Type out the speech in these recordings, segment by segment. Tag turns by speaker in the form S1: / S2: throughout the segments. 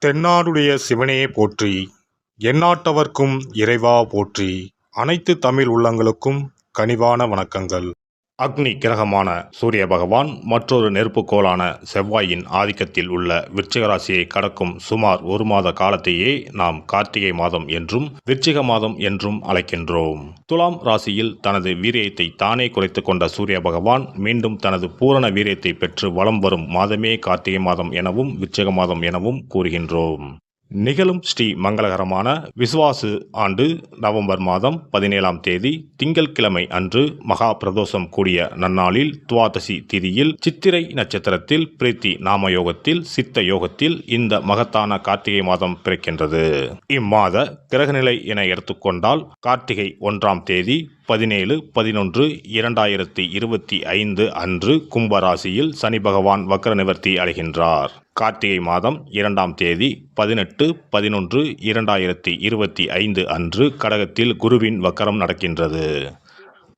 S1: தென்னாடுடைய சிவனே போற்றி, எந்நாட்டவர்க்கும் இறைவா போற்றி. அனைத்து தமிழ் உள்ளங்களுக்கும் கனிவான வணக்கங்கள். அக்னி கிரகமான சூரிய பகவான் மற்றொரு நெருப்புக்கோளான செவ்வாயின் ஆதிக்கத்தில் உள்ள விருச்சிக ராசியை கடக்கும் சுமார் ஒரு மாத காலத்தையே நாம் கார்த்திகை மாதம் என்றும் விருச்சிக மாதம் என்றும் அழைக்கின்றோம். துலாம் ராசியில் தனது வீரியத்தை தானே குறைத்து கொண்ட சூரிய பகவான் மீண்டும் தனது பூரண வீரியத்தை பெற்று வலம் வரும் மாதமே கார்த்திகை மாதம் எனவும் விருச்சிக மாதம் எனவும் கூறுகின்றோம். நிகழும் ஸ்ரீ மங்களகரமான விசுவாசு ஆண்டு நவம்பர் மாதம் 17ஆம் தேதி திங்கட்கிழமை அன்று மகா பிரதோஷம் கூடிய நன்னாளில் துவாதசி திதியில் சித்திரை நட்சத்திரத்தில் பிரீத்தி நாம யோகத்தில் சித்த யோகத்தில் இந்த மகத்தான கார்த்திகை மாதம் பிறக்கின்றது. இம்மாத கிரகநிலை என எடுத்துக்கொண்டால் கார்த்திகை 1ஆம் தேதி 17/11/2025 அன்று கும்பராசியில் சனி பகவான் வக்ர நிவர்த்தி அடைகின்றார். கார்த்திகை மாதம் 2ஆம் தேதி 18/11/2025 அன்று கடகத்தில் குருவின் வக்கரம் நடக்கின்றது.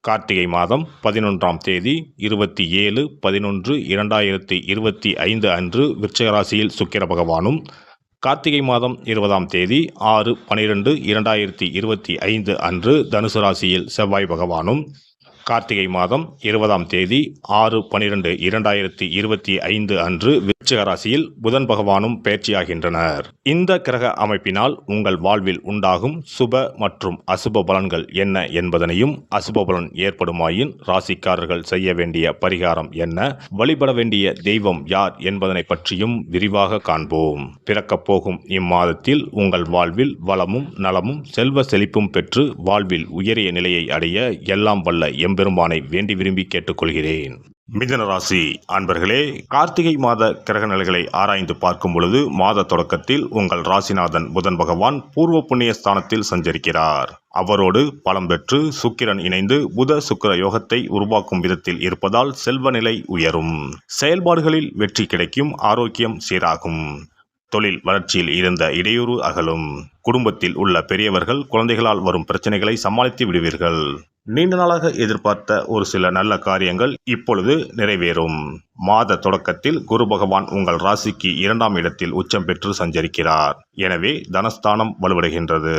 S1: கார்த்திகை மாதம் 11ஆம் தேதி 27/11/2025 அன்று விருச்சிக ராசியில் சுக்கிர பகவானும், கார்த்திகை மாதம் 20ஆம் தேதி 6/12/2025 அன்று தனுசு ராசியில் செவ்வாய் பகவானும், கார்த்திகை மாதம் 20ஆம் தேதி 6/12/2025 அன்று விருச்சிக ராசியில் புதன் பகவானும் பயிற்சியாகின்றனர். இந்த கிரக அமைப்பினால் உங்கள் வாழ்வில் உண்டாகும் சுப மற்றும் அசுப பலன்கள் என்ன என்பதனையும், அசுப பலன் ஏற்படுமாயின் ராசிக்காரர்கள் செய்ய வேண்டிய பரிகாரம் என்ன, வழிபட வேண்டிய தெய்வம் யார் என்பதனை பற்றியும் விரிவாக காண்போம். பிறக்கப் போகும் இம்மாதத்தில் உங்கள் வாழ்வில் வளமும் நலமும் செல்வ செழிப்பும் பெற்று வாழ்வில் உயரிய நிலையை அடைய எல்லாம் வல்ல பெருமானை வேண்டி விரும்பி கேட்டுக்கொள்கிறேன். மிதுன ராசி அன்பர்களே, கார்த்திகை மாத கிரக நிலைகளை ஆராய்ந்து பார்க்கும் பொழுது மாத தொடக்கத்தில் உங்கள் ராசிநாதன் புதன் பகவான் பூர்வ புண்ணிய ஸ்தானத்தில் சஞ்சரிக்கிறார். அவரோடு பலம் பெற்று சுக்கிரன் இணைந்து புத சுக்கிர யோகத்தை உருவாக்கும் விதத்தில் இருப்பதால் செல்வ நிலை உயரும், செயல்பாடுகளில் வெற்றி கிடைக்கும், ஆரோக்கியம் சீராகும், தொழில் வளர்ச்சியில் இருந்த இடையூறு அகலும், குடும்பத்தில் உள்ள பெரியவர்கள் குழந்தைகளால் வரும் பிரச்சனைகளை சமாளித்து விடுவீர்கள். நீண்ட நாளாக எதிர்பார்த்த ஒரு சில நல்ல காரியங்கள் இப்பொழுது நிறைவேறும். மாத தொடக்கத்தில் குரு பகவான் உங்கள் ராசிக்கு 2ஆம் இடத்தில் உச்சம் பெற்று சஞ்சரிக்கிறார். எனவே தனஸ்தானம் வலுவடைகின்றது.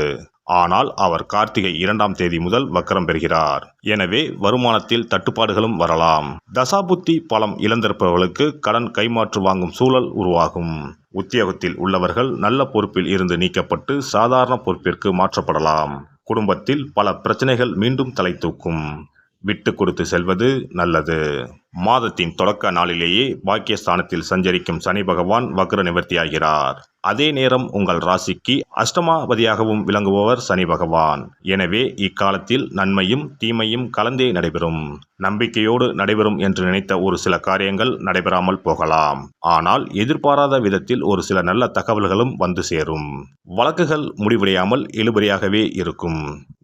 S1: ஆனால் அவர் கார்த்திகை 2ஆம் தேதி முதல் வக்கரம் பெறுகிறார். எனவே வருமானத்தில் தட்டுப்பாடுகளும் வரலாம். தசாபுத்தி பலம் இழந்திருப்பவர்களுக்கு கடன் கைமாற்று வாங்கும் சூழல் உருவாகும். உத்தியோகத்தில் உள்ளவர்கள் நல்ல பொறுப்பில் இருந்து நீக்கப்பட்டு சாதாரண பொறுப்பிற்கு மாற்றப்படலாம். குடும்பத்தில் பல பிரச்சனைகள் மீண்டும் தலை தூக்கும். விட்டு கொடுத்து செல்வது நல்லது. மாதத்தின் தொடக்க நாளிலேயே பாக்கியஸ்தானத்தில் சஞ்சரிக்கும் சனி பகவான் வக்ர நிவர்த்தியாகிறார். அதே நேரம் உங்கள் ராசிக்கு அஷ்டமாபதியாகவும் விளங்குபவர் சனி பகவான். எனவே இக்காலத்தில் நன்மையும் தீமையும் கலந்தே நடைபெறும். நம்பிக்கையோடு நடைபெறும் என்று நினைத்த ஒரு சில காரியங்கள் நடைபெறாமல் போகலாம். ஆனால் எதிர்பாராத விதத்தில் ஒரு சில நல்ல தகவல்களும் வந்து சேரும். வழக்குகள் முடிவடையாமல் இழுபறியாகவே இருக்கும்.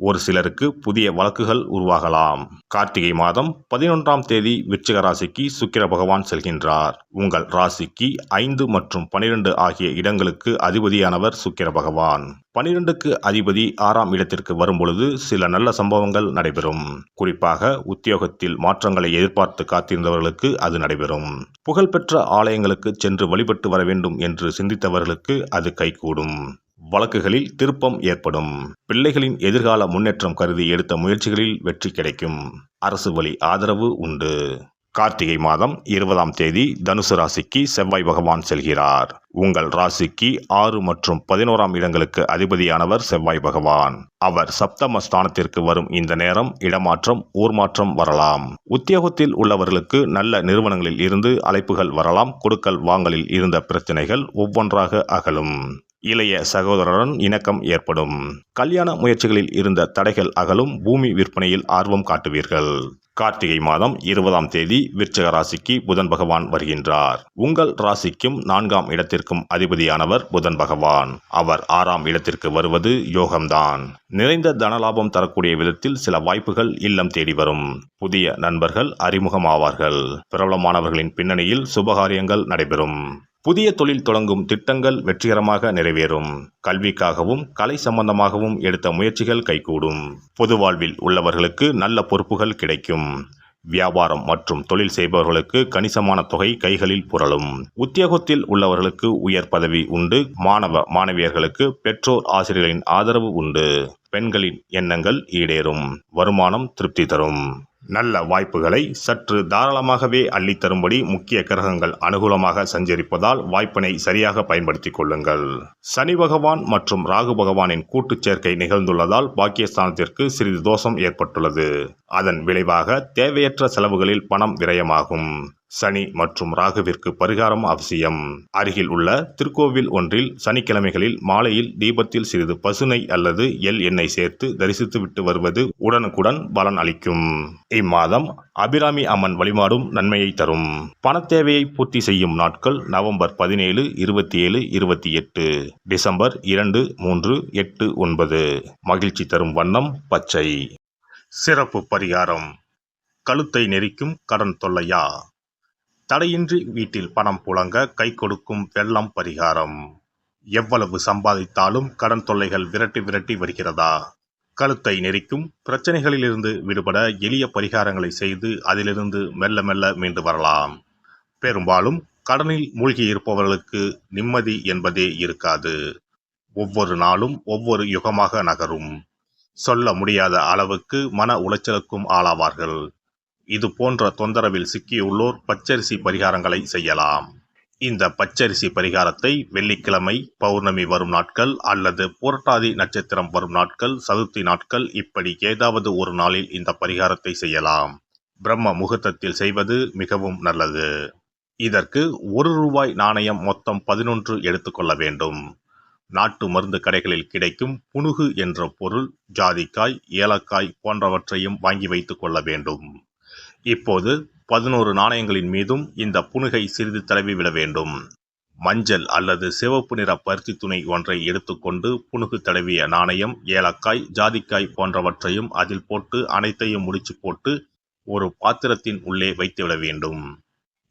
S1: ஒரு சிலருக்கு புதிய வழக்குகள் உருவாகலாம். கார்த்திகை மாதம் 11ஆம் தேதி விருச்சிக ராசிக்கு சுக்கிர பகவான் செல்கின்றார். உங்கள் ராசிக்கு 5 மற்றும் 12 ஆகிய இடங்களுக்கு அதிபதியானவர் சுக்கிர பகவான். 12க்கு அதிபதி 6ஆம் இடத்திற்கு வரும்பொழுது சில நல்ல சம்பவங்கள் நடைபெறும். குறிப்பாக உத்தியோகத்தில் மாற்றங்களை எதிர்பார்த்து காத்திருந்தவர்களுக்கு அது நடைபெறும். புகழ்பெற்ற ஆலயங்களுக்கு சென்று வழிபட்டு வர வேண்டும் என்று சிந்தித்தவர்களுக்கு அது கைகூடும். வழக்குகளில் திருப்பம் ஏற்படும். பிள்ளைகளின் எதிர்கால முன்னேற்றம் கருதி எடுத்த முயற்சிகளில் வெற்றி கிடைக்கும். அரசு வழி ஆதரவு உண்டு. கார்த்திகை மாதம் 20ஆம் தேதி தனுசு ராசிக்கு செவ்வாய் பகவான் செல்கிறார். உங்கள் ராசிக்கு 6 மற்றும் 11ஆம் இடங்களுக்கு அதிபதியானவர் செவ்வாய் பகவான். அவர் சப்தம ஸ்தானத்திற்கு வரும் இந்த நேரம் இடமாற்றம், ஊர் மாற்றம் வரலாம். உத்தியோகத்தில் உள்ளவர்களுக்கு நல்ல நிறுவனங்களில் இருந்து அழைப்புகள் வரலாம். கொடுக்கல் வாங்கலில் இருந்த பிரச்சனைகள் ஒவ்வொன்றாக அகலும். இளைய சகோதரருடன் இணக்கம் ஏற்படும். கல்யாண முயற்சிகளில் இருந்த தடைகள் அகலும். பூமி விற்பனையில் ஆர்வம் காட்டுவீர்கள். கார்த்திகை மாதம் 20ஆம் தேதி விருச்சிக ராசிக்கு புதன் பகவான் வருகின்றார். உங்கள் ராசிக்கும் 4ஆம் இடத்திற்கும் அதிபதியானவர் புதன் பகவான். அவர் 6ஆம் இடத்திற்கு வருவது யோகம்தான். நிறைந்த தனலாபம் தரக்கூடிய விதத்தில் சில வாய்ப்புகள் இல்லம் தேடி வரும். புதிய நண்பர்கள் அறிமுகமாவார்கள். பிரபலமானவர்களின் பின்னணியில் சுபகாரியங்கள் நடைபெறும். புதிய தொழில் தொடங்கும் திட்டங்கள் வெற்றிகரமாக நிறைவேறும். கல்விக்காகவும் கலை சம்பந்தமாகவும் எடுத்த முயற்சிகள் கைகூடும். பொது வாழ்வில் உள்ளவர்களுக்கு நல்ல பொறுப்புகள் கிடைக்கும். வியாபாரம் மற்றும் தொழில் செய்பவர்களுக்கு கணிசமான தொகை கைகளில் புரளும். உத்தியோகத்தில் உள்ளவர்களுக்கு உயர் பதவி உண்டு. மாணவ மாணவியர்களுக்கு பெற்றோர் ஆசிரியர்களின் ஆதரவு உண்டு. பெண்களின் எண்ணங்கள் ஈடேறும். வருமானம் திருப்தி தரும். நல்ல வாய்ப்புகளை சற்று தாராளமாகவே அள்ளித்தரும்படி முக்கிய கிரகங்கள் அனுகூலமாக சஞ்சரிப்பதால் வாய்ப்பினை சரியாக பயன்படுத்திக் கொள்ளுங்கள். சனி பகவான் மற்றும் ராகு பகவானின் கூட்டுச் சேர்க்கை நிகழ்ந்துள்ளதால் பாக்கியஸ்தானத்திற்கு சிறிது தோஷம் ஏற்பட்டுள்ளது. அதன் விளைவாக தேவையற்ற செலவுகளில் பணம் விரயமாகும். சனி மற்றும் ராகுவிற்கு பரிகாரம் அவசியம். அருகில் உள்ள திருக்கோவில் ஒன்றில் சனிக்கிழமைகளில் மாலையில் தீபத்தில் சிறிது பசுனை அல்லது எள் எண்ணெய் சேர்த்து தரிசித்து விட்டு வருவது உடனுக்குடன் பலன் அளிக்கும். இம்மாதம் அபிராமி அம்மன் வழிபாடும் நன்மையை தரும். பணத்தேவையை பூர்த்தி செய்யும் நாட்கள் நவம்பர் 17, 27, 28, டிசம்பர் 2, 3, 8, 9. மகிழ்ச்சி தரும் வண்ணம் பச்சை. சிறப்பு பரிகாரம். கழுத்தை நெரிக்கும் கடன் தொல்லையா? தடையின்றி வீட்டில் பணம் புழங்க கை கொடுக்கும் வெள்ளம் பரிகாரம். எவ்வளவு சம்பாதித்தாலும் கடன் தொல்லைகள் விரட்டி வருகிறதா? கழுத்தை நெரிக்கும் பிரச்சனைகளிலிருந்து விடுபட எளிய பரிகாரங்களை செய்து அதிலிருந்து மெல்ல மெல்ல மீண்டு வரலாம். பெரும்பாலும் கடனில் மூழ்கி இருப்பவர்களுக்கு நிம்மதி என்பதே இருக்காது. ஒவ்வொரு நாளும் ஒவ்வொரு யுகமாக நகரும். சொல்ல முடியாத அளவுக்கு மன உளைச்சலுக்கும் ஆளாவார்கள். இது போன்ற தொந்தரவில் சிக்கியுள்ளோர் பச்சரிசி பரிகாரங்களை செய்யலாம். இந்த பச்சரிசி பரிகாரத்தை வெள்ளிக்கிழமை, பௌர்ணமி வரும் நாட்கள் அல்லது புரட்டாதி நட்சத்திரம் வரும் நாட்கள், சதுர்த்தி நாட்கள் இப்படி ஏதாவது ஒரு நாளில் இந்த பரிகாரத்தை செய்யலாம். பிரம்ம முகூர்த்தத்தில் செய்வது மிகவும் நல்லது. இதற்கு ₹1 நாணயம் மொத்தம் 11 எடுத்துக்கொள்ள வேண்டும். நாட்டு மருந்து கடைகளில் கிடைக்கும் புனுகு என்ற பொருள், ஜாதிக்காய், ஏலக்காய் போன்றவற்றையும் வாங்கி வைத்துக் கொள்ள வேண்டும். இப்போது 11 நாணயங்களின் மீதும் இந்த புனுகை சிறிது தடவி விட வேண்டும். மஞ்சள் அல்லது சிவப்பு நிற பருத்தி துணி ஒன்றை எடுத்துக்கொண்டு புனுகு தடவிய நாணயம், ஏலக்காய், ஜாதிக்காய் போன்றவற்றையும் அதில் போட்டு அனைத்தையும் முடிச்சு போட்டு ஒரு பாத்திரத்தின் உள்ளே வைத்துவிட வேண்டும்.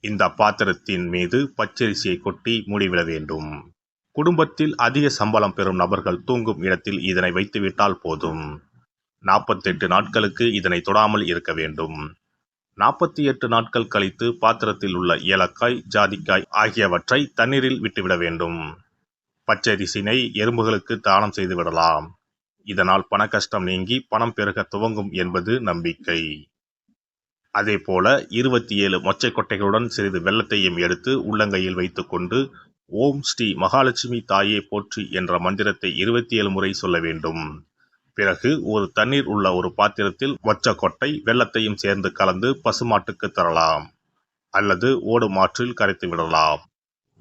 S1: இந்த பாத்திரத்தின் மீது பச்சரிசியை கொட்டி மூடிவிட வேண்டும். குடும்பத்தில் அதிக சம்பளம் பெறும் நபர்கள் தூங்கும் இடத்தில் இதனை வைத்துவிட்டால் போதும். 48 நாட்களுக்கு இதனை தொடாமல் இருக்க வேண்டும். 48 நாட்கள் கழித்து பாத்திரத்தில் உள்ள ஏலக்காய், ஜாதிக்காய் ஆகியவற்றை தண்ணீரில் விட்டுவிட வேண்டும். பச்சரிசினை எறும்புகளுக்கு தானம் செய்து விடலாம். இதனால் பண கஷ்டம் நீங்கி பணம் பெருக துவங்கும் என்பது நம்பிக்கை. அதேபோல 27 மொச்சை கொட்டைகளுடன் சிறிது வெல்லத்தையும் எடுத்து உள்ளங்கையில் வைத்துக்கொண்டு ஓம் ஸ்ரீ மகாலட்சுமி தாயே போற்றி என்ற மந்திரத்தை 27 முறை சொல்ல வேண்டும். பிறகு ஒரு தண்ணீர் உள்ள ஒரு பாத்திரத்தில் மொச்சக்கொட்டை, வெல்லத்தையும் சேர்ந்து கலந்து பசுமாட்டுக்கு தரலாம் அல்லது ஓடும் ஆற்றில் கரைத்து விடலாம்.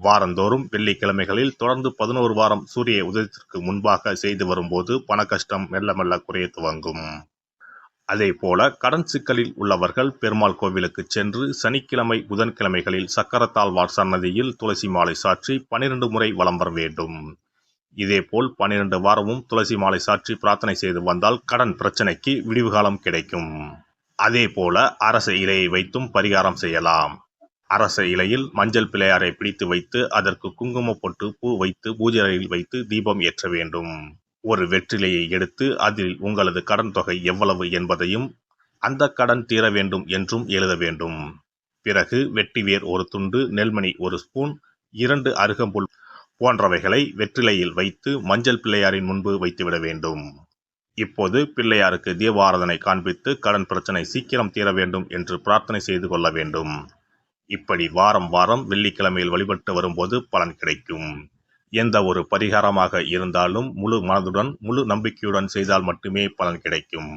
S1: வாரந்தோறும் வெள்ளிக்கிழமைகளில் தொடர்ந்து 11 வாரம் சூரிய உதயத்திற்கு முன்பாக செய்து வரும்போது பண கஷ்டம் மெல்ல மெல்ல குறைய துவங்கும். அதே போல கடன் சிக்கலில் உள்ளவர்கள் பெருமாள் கோவிலுக்கு சென்று சனிக்கிழமை, புதன்கிழமைகளில் சக்கரத்தாழ்வார் சன்னதியில் துளசி மாலை சாற்றி 12 முறை வலம் வர வேண்டும். இதேபோல் 12 வாரமும் துளசி மாலை சாற்றி பிரார்த்தனை செய்து வந்தால் கடன் பிரச்சனைக்கு விடிவு காலம் கிடைக்கும். அதே போல அரச இலையை வைத்தும் பரிகாரம் செய்யலாம். அரச இலையில் மஞ்சள் பிள்ளையாரை பிடித்து வைத்து அதற்கு குங்கும பொட்டு, பூ வைத்து பூஜை அறையில் வைத்து தீபம் ஏற்ற வேண்டும். ஒரு வெற்றிலையை எடுத்து அதில் உங்களது கடன் தொகை எவ்வளவு என்பதையும் அந்த கடன் தீர வேண்டும் என்றும் எழுத வேண்டும். பிறகு வெட்டிவேர் ஒரு துண்டு, நெல்மணி 1 ஸ்பூன், 2 அருகம்புல் போன்றவைகளை வெற்றிலையில் வைத்து மஞ்சள் பிள்ளையாரின் முன்பு வைத்துவிட வேண்டும். இப்போது பிள்ளையாருக்கு தீபாராதனை காண்பித்து கடன் பிரச்சனை சீக்கிரம் தீர வேண்டும் என்று பிரார்த்தனை செய்து கொள்ள வேண்டும். இப்படி வாரம் வாரம் வெள்ளிக்கிழமையில் வழிபட்டு வரும்போது பலன் கிடைக்கும். எந்த ஒரு பரிகாரமாக இருந்தாலும் முழு மனதுடன், முழு நம்பிக்கையுடன் செய்தால் மட்டுமே பலன் கிடைக்கும்.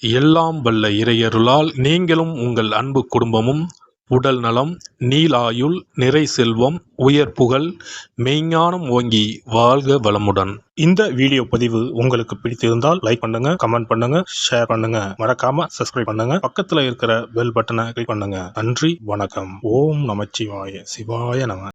S2: எல்லாம் வல்ல இறையருளால் நீங்களும் உங்கள் அன்பு குடும்பமும் உடல் நலம், நீலாயுள், நிறை செல்வம், உயர் புகழ், மெய்ஞானம் ஓங்கி வாழ்க வளமுடன்.
S3: இந்த வீடியோ பதிவு உங்களுக்கு பிடித்திருந்தால் லைக் பண்ணுங்க, கமெண்ட் பண்ணுங்க, ஷேர் பண்ணுங்க. மறக்காம சப்ஸ்கிரைப் பண்ணுங்க. பக்கத்துல இருக்கிற பெல் பட்டனை கிளிக் பண்ணுங்க. நன்றி, வணக்கம். ஓம் நமச்சிவாய. சிவாய நம.